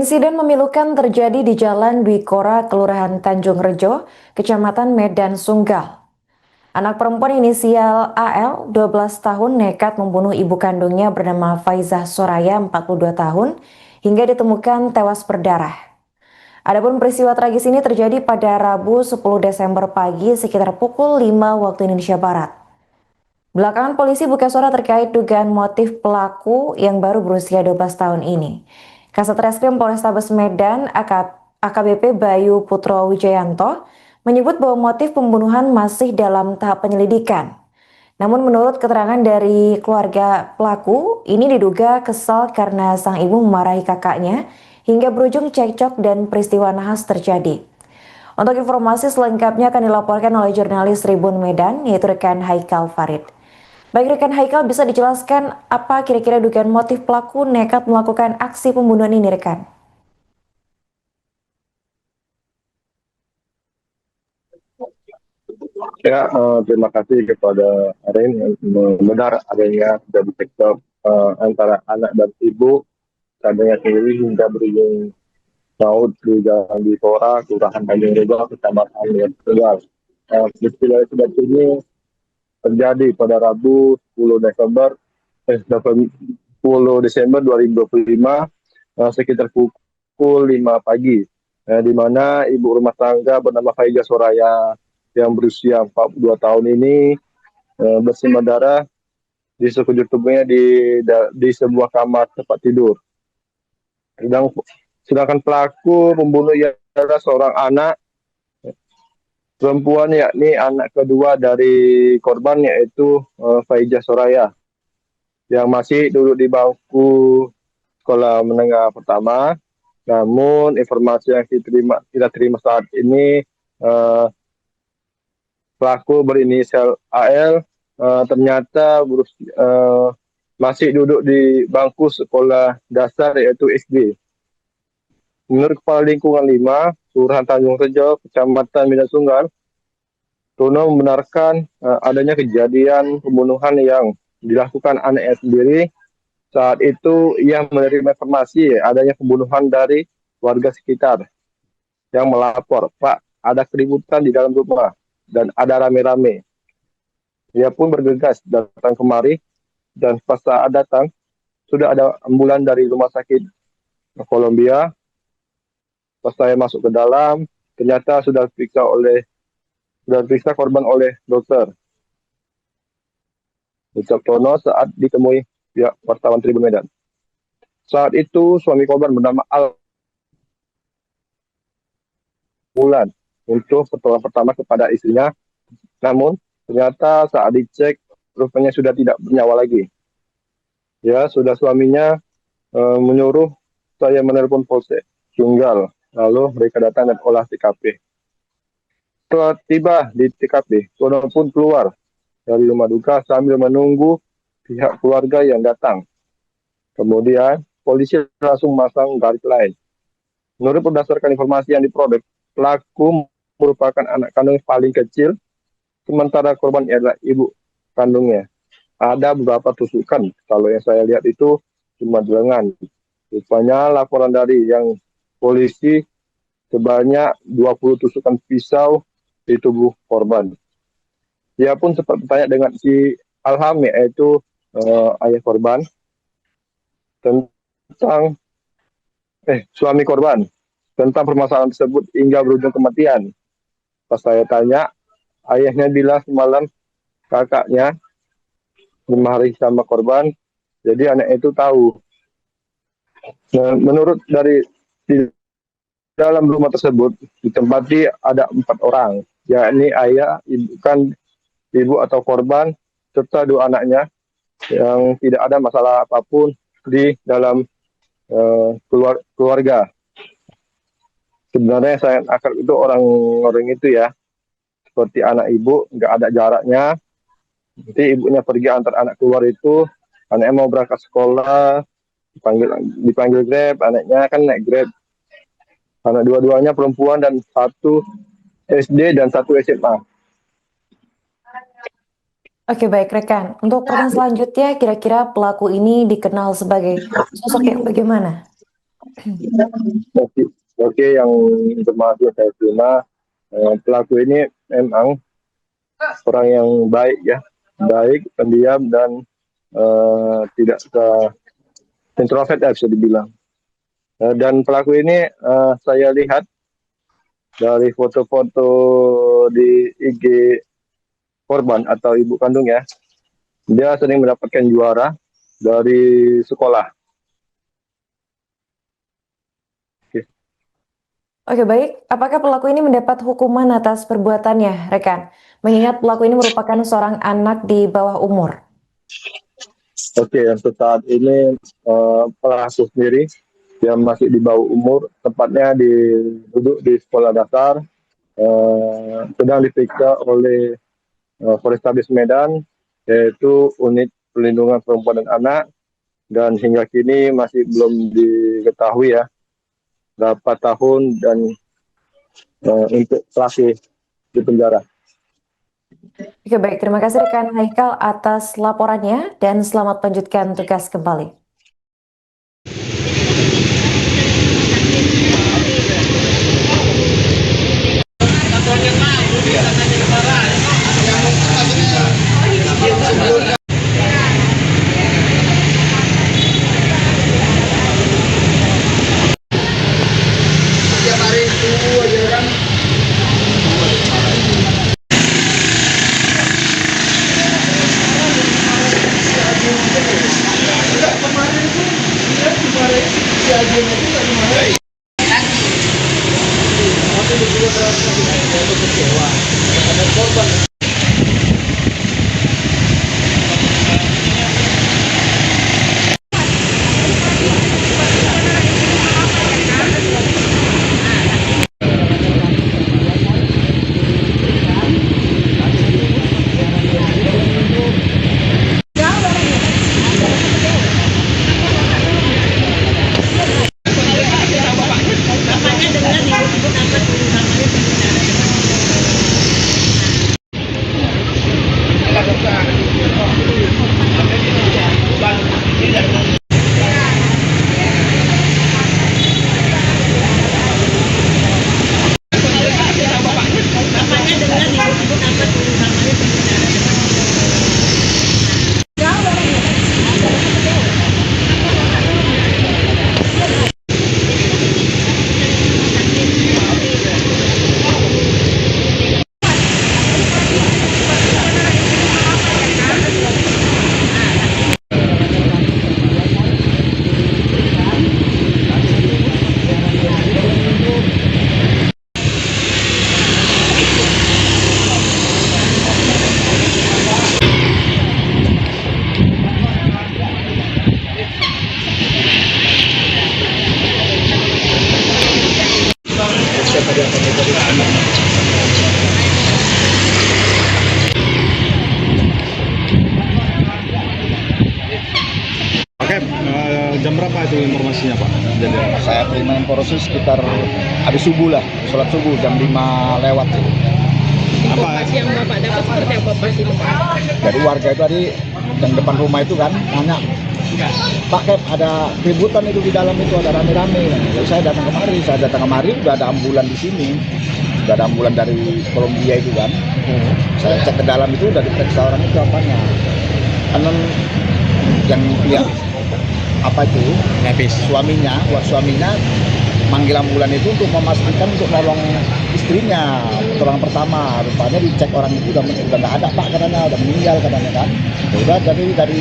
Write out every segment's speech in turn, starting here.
Insiden memilukan terjadi di Jalan Dwi Kora, Kelurahan Tanjung Rejo, Kecamatan Medan Sunggal. Anak perempuan inisial AL, 12 tahun, nekat membunuh ibu kandungnya bernama Faizah Soraya, 42 tahun, hingga ditemukan tewas berdarah. Adapun peristiwa tragis ini terjadi pada Rabu 10 Desember pagi sekitar pukul 5 waktu Indonesia Barat. Belakangan polisi buka suara terkait dugaan motif pelaku yang baru berusia 12 tahun ini. Kasat Reskrim Polrestabes Medan AKBP Bayu Putro Wijayanto menyebut bahwa motif pembunuhan masih dalam tahap penyelidikan. Namun menurut keterangan dari keluarga pelaku, ini diduga kesal karena sang ibu memarahi kakaknya hingga berujung cekcok dan peristiwa nahas terjadi. Untuk informasi selengkapnya akan dilaporkan oleh jurnalis Tribun Medan, yaitu rekan Haikal Farid. Baik rekan Haikal, bisa dijelaskan apa kira-kira dugaan motif pelaku nekat melakukan aksi pembunuhan ini rekan? Ya, terima kasih kepada Aren yang benar adanya dan TikTok antara anak dan ibu adanya sendiri hingga berujung maut di Jalan Bikora, Kelurahan Tanjung Rego, Kecamatan Medan Sunggal. Peristiwa ini terjadi pada Rabu 10 Desember 2025 sekitar pukul 5 pagi, di mana ibu rumah tangga bernama Faizah Soraya yang berusia 42 tahun ini bersimbah darah di sekujur tubuhnya di sebuah kamar tempat tidur. Sedang, Sedangkan pelaku pembunuh yang adalah seorang anak perempuan, yakni anak kedua dari korban, yaitu Faizah Soraya yang masih duduk di bangku sekolah menengah pertama. Namun informasi yang kita terima saat ini, pelaku berinisial AL ternyata masih duduk di bangku sekolah dasar, yaitu SD. Menurut Kepala Lingkungan 5, Kelurahan Tanjung Rejo, Kecamatan Medan Sunggal, Tono membenarkan adanya kejadian pembunuhan yang dilakukan anaknya sendiri. Saat itu ia menerima informasi adanya pembunuhan dari warga sekitar yang melapor, "Pak, ada keributan di dalam rumah dan ada rame-rame." Ia pun bergegas datang kemari, dan pas saat datang sudah ada ambulan dari rumah sakit Columbia. Pas saya masuk ke dalam, ternyata sudah diperiksa korban oleh dokter Tono saat ditemui pihak wartawan Tribun Medan. Saat itu suami korban bernama Al Bulan untuk pertolongan pertama kepada istrinya, namun ternyata saat dicek rupanya sudah tidak bernyawa lagi. Ya, sudah suaminya menyuruh saya menelpon Polsek Sunggal, lalu mereka datang dan olah TKP. Setelah tiba di TKP, Tono pun keluar dari rumah duka sambil menunggu pihak keluarga yang datang. Kemudian polisi langsung masang garis lain. Menurut berdasarkan informasi yang diperoleh, pelaku merupakan anak kandung paling kecil, sementara korban adalah ibu kandungnya. Ada beberapa tusukan, kalau yang saya lihat itu cuma di lengan. Rupanya laporan dari yang polisi sebanyak 20 tusukan pisau di tubuh korban. Dia pun sempat bertanya dengan si Alham, yaitu ayah korban, tentang suami korban, tentang permasalahan tersebut hingga berujung kematian. Pas saya tanya, ayahnya bilang semalam kakaknya dimarahi sama korban, jadi anak itu tahu. Nah, menurut dari di dalam rumah tersebut ditempati ada 4 orang, yakni ayah, ibu atau korban, serta 2 anaknya yang tidak ada masalah apapun di dalam keluarga. Sebenarnya saya akrab itu orang-orang itu ya, seperti anak ibu, nggak ada jaraknya. Nanti ibunya pergi antar anak keluar itu, anaknya mau berangkat sekolah, dipanggil Grab, anaknya kan naik Grab. Anak dua-duanya perempuan dan satu SD dan satu SMA. Oke baik rekan, untuk pertanyaan selanjutnya kira-kira pelaku ini dikenal sebagai sosok yang bagaimana? Oke, oke, yang informasi yang saya terima, pelaku ini memang orang yang baik ya, baik, pendiam dan tidak introvert ya bisa dibilang. Dan pelaku ini saya lihat dari foto-foto di IG korban atau ibu kandungnya, dia sering mendapatkan juara dari sekolah. Oke, baik. Apakah pelaku ini mendapat hukuman atas perbuatannya, rekan? Mengingat pelaku ini merupakan seorang anak di bawah umur. Oke, untuk saat ini pelaku sendiri dia masih di bawah umur, tepatnya duduk di sekolah dasar, sedang diperiksa oleh Polrestabes Medan, yaitu unit perlindungan perempuan dan anak, dan hingga kini masih belum diketahui ya berapa tahun dan untuk pelaku di penjara. Oke, baik. Terima kasih rekan Haikal atas laporannya dan selamat lanjutkan tugas kembali. Oke, jam berapa itu informasinya Pak? Jadi, Saya terima informasi sekitar habis subuh lah, sholat subuh jam 5 lewat. Informasi yang Bapak dapat seperti apa pas itu Pak? Dari warga itu tadi yang depan rumah itu kan nanya, Pak Kep ada keributan itu di dalam itu ada rame-rame. Jadi saya datang kemari, udah ada ambulan di sini, udah ada ambulan dari Kolombia itu kan. Saya cek ke dalam itu udah diperiksa orang itu apanya. Karena yang pihak apa itu suaminya manggil ambulan itu untuk memastikan untuk nolong istrinya, orang pertama. Rupanya dicek orang itu udah nggak ada Pak, katanya udah meninggal katanya kan. Ya udah, jadi dari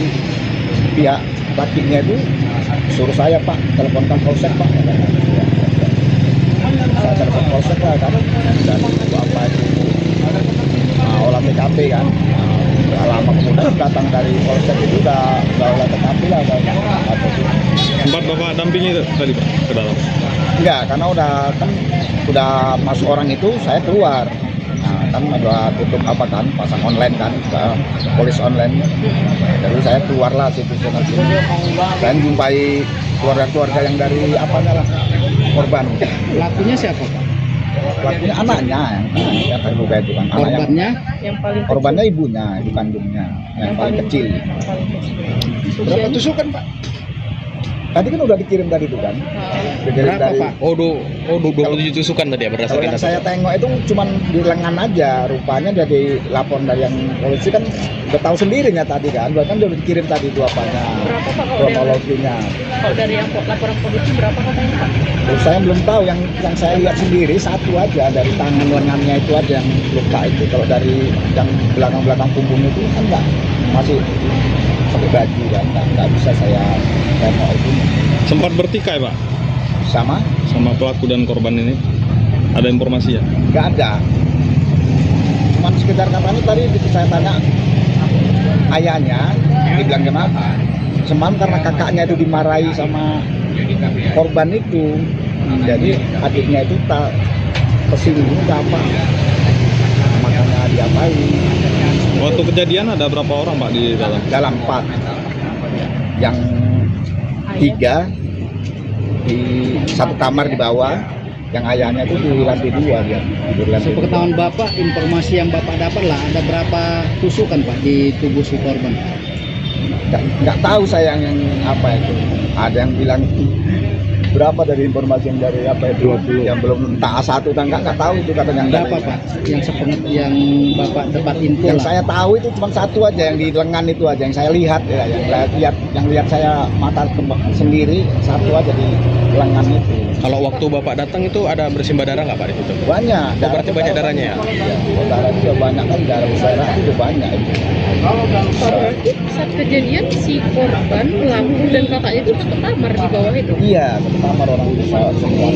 pihak lakinya itu suruh saya Pak teleponkan polsek Pak, katanya. Saya telepon polsek lah kan, dan itu apa itu olah TKP kan. Nah, lama kemudian datang dari polsek itu udah olah TKP lah sempat Bapak dampingi itu tadi Pak ke dalam? Enggak, karena udah masuk orang itu saya keluar. Nah, kan udah tutup apa kan, pasang online kan, polis online. Jadi saya keluarlah situ. Dan jumpai keluarga-keluarga yang dari apanya lah, korban. Pelakunya siapa Pak? Pelakunya anaknya yang terduga itu kan. Korbannya? Yang paling kecil. Korbannya ibunya, ibu kandungnya, yang paling kecil. Berapa tusukan Pak? Tadi kan udah dikirim tadi itu kan. Dikirim Berapa dari, Pak? Oh, 27 tusukan tadi ya kalau berdasarkan yang data. saya tengok itu cuman di lengan aja, rupanya dari lapor dari yang polisi kan udah tahu sendirinya tadi kan, bahkan udah dikirim tadi itu apanya, Berapa Pak kalau kronologinya. kalau dari yang laporan polisi berapa katanya Pak? Terus saya belum tahu, yang saya lihat sendiri satu aja dari tangan lengannya itu aja yang luka itu. Kalau dari yang belakang punggung itu kan enggak, masih pakai baju kan, enggak bisa saya tengok itu Sempat bertikai Pak sama. sama pelaku dan korban ini? Ada informasi ya? Nggak ada. Cuman sekedar katanya tadi saya tanya ayahnya, dibilang kenapa? Semalam karena kakaknya itu dimarahi sama korban itu, jadi adiknya itu tak kesinggung apa, makanya diapain. Waktu kejadian ada berapa orang Pak di dalam? Dalam 4, yang 3 di satu kamar di bawah, yang ayahnya itu di lantai 2 dia tidur lantai 2. Sepengetahuan Bapak, informasi yang Bapak dapat lah, ada berapa tusukan Pak di tubuh si korban? Nggak tahu saya yang apa itu. Ada yang bilang berapa dari informasi yang dari apa itu 20, yang belum tak A1 nggak tahu itu katanya. Berapa Pak? Yang Bapak dapat info Yang lah. saya tahu itu cuma satu aja, yang di lengan itu aja yang saya lihat ya, yang lihat saya mata sendiri, satu aja di lengan itu. Kalau waktu Bapak datang itu ada bersimbah darah nggak Pak di situ? Banyak. Oh, berarti banyak darahnya ya? Iya, darah itu udah banyak kan, darah berdarah itu udah banyak itu. Berarti saat kejadian si korban, pelaku dan kakaknya itu satu kamar di bawah itu. Iya, kamar orang itu semua.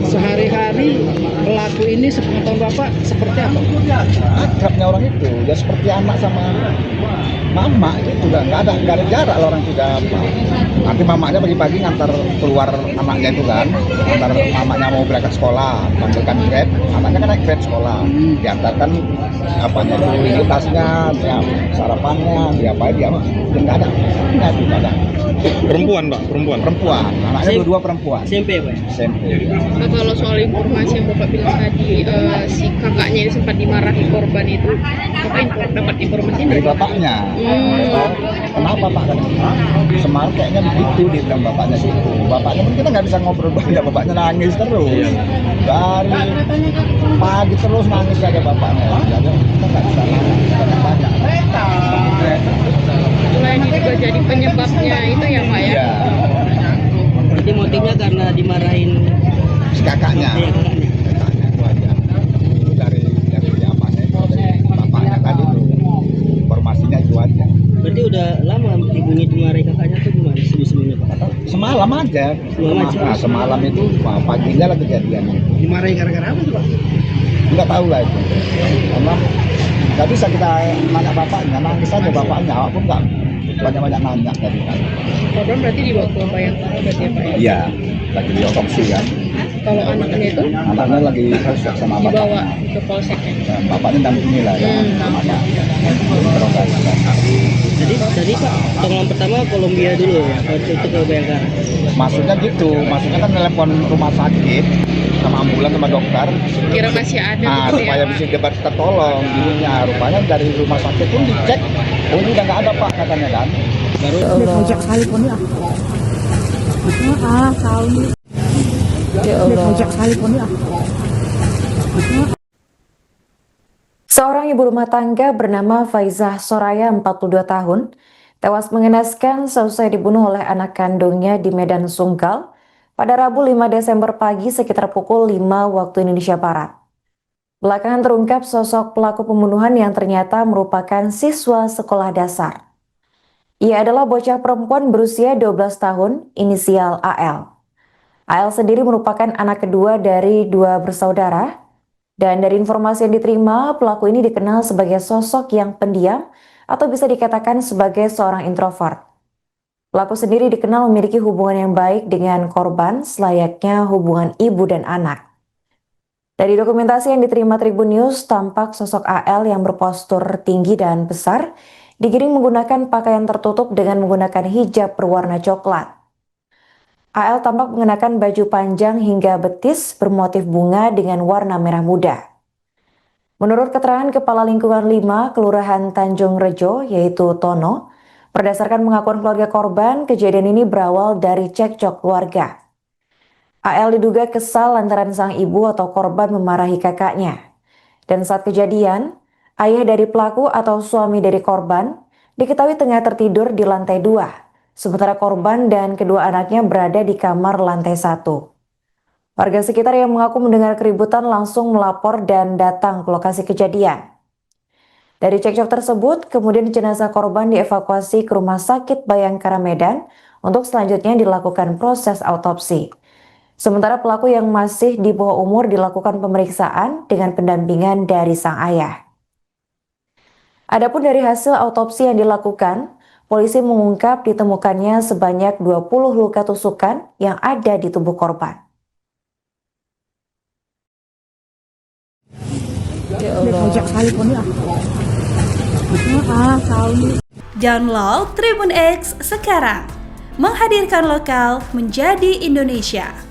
Sehari-hari pelaku ini sepengetahuan Bapak seperti apa? Akrabnya orang itu ya seperti anak sama mama gitu, nggak ada jarak lah orang itu udah apa. Nanti mamanya pagi-pagi ngantar keluar anaknya itu kan, ngantar mamanya mau berangkat sekolah, panggilkan Grab, anaknya kan naik Grab sekolah, diantarkan apanya itu ini tasnya, ya, sarapannya, diapain dia mah nggak ada, nggak ada. Perempuan Pak, Perempuan, anaknya dua-dua perempuan. SMP Pak? SMP. Nah, kalau soal informasi yang Bapak bilang tadi, si kakaknya ini sempat dimarahi korban itu, Bapak dapat informasi Dari dari bapaknya. Kenapa Pak? Semalam kayaknya begitu dia bilang bapaknya gitu. Bapaknya pun kita nggak bisa ngobrol banyak, bapaknya nangis terus. Dari pagi terus nangis aja bapaknya. Jadi kita nggak bisa nangis banyak. Itulah yang diduga jadi penyebabnya itu ya Pak ya? Iya. Berarti motifnya karena dimarahin Si kakaknya. kakaknya. Kakaknya itu aja. Itu dari apanya itu dari bapaknya tadi itu. Informasinya itu aja. Berarti udah lama ibunya dimarahi kakaknya tuh gimana sebelumnya Pak? Semalam aja. Nah, semalam itu paginya lah kejadiannya. Dimarahi gara-gara apa tuh Pak? Nggak tahu lah itu, karena nggak bisa kita nanya bapaknya, nangis aja bapaknya, awak pun nggak banyak nanya tadi kan. Korban berarti dibawa ke Bayangkara berarti ya Pak ya? Iya, lagi di otopsi kan, Kalau anaknya itu anaknya lagi sama dibawa bapaknya, ke polseknya. dan bapaknya dampingi lah ya, namanya interogasi kan. Jadi Pak, pertolongan pertama Kolombia dulu ya, waktu itu ke Bayangkara. Maksudnya gitu, maksudnya kan telepon rumah sakit sama ambulan sama dokter, Kira masih ada nah gitu ya supaya Pak? bisa dapat tertolong dirinya. Rupanya dari rumah sakit pun dicek, oh ini udah nggak ada Pak katanya kan. Baru Ya Allah. Seorang ibu rumah tangga bernama Faizah Soraya 42 tahun tewas mengenaskan seusai dibunuh oleh anak kandungnya di Medan Sunggal pada Rabu 5 Desember pagi sekitar pukul 5 waktu Indonesia Barat. Belakangan terungkap sosok pelaku pembunuhan yang ternyata merupakan siswa sekolah dasar. Ia adalah bocah perempuan berusia 12 tahun, inisial AL. AL sendiri merupakan anak kedua dari 2 bersaudara, dan dari informasi yang diterima, pelaku ini dikenal sebagai sosok yang pendiam atau bisa dikatakan sebagai seorang introvert. Pelaku sendiri dikenal memiliki hubungan yang baik dengan korban, selayaknya hubungan ibu dan anak. Dari dokumentasi yang diterima Tribun News, tampak sosok AL yang berpostur tinggi dan besar, digiring menggunakan pakaian tertutup dengan menggunakan hijab berwarna coklat. AL tampak mengenakan baju panjang hingga betis bermotif bunga dengan warna merah muda. Menurut keterangan Kepala Lingkungan 5 Kelurahan Tanjung Rejo, yaitu Tono, Berdasarkan pengakuan keluarga korban, kejadian ini berawal dari cekcok keluarga. AL diduga kesal lantaran sang ibu atau korban memarahi kakaknya. Dan saat kejadian, ayah dari pelaku atau suami dari korban diketahui tengah tertidur di lantai 2, sementara korban dan kedua anaknya berada di kamar lantai 1. Warga sekitar yang mengaku mendengar keributan langsung melapor dan datang ke lokasi kejadian. Dari cekcok tersebut, kemudian jenazah korban dievakuasi ke Rumah Sakit Bayangkara Medan untuk selanjutnya dilakukan proses autopsi. Sementara pelaku yang masih di bawah umur dilakukan pemeriksaan dengan pendampingan dari sang ayah. Adapun dari hasil autopsi yang dilakukan, polisi mengungkap ditemukannya sebanyak 20 luka tusukan yang ada di tubuh korban. Download Tribun X sekarang, menghadirkan lokal menjadi Indonesia.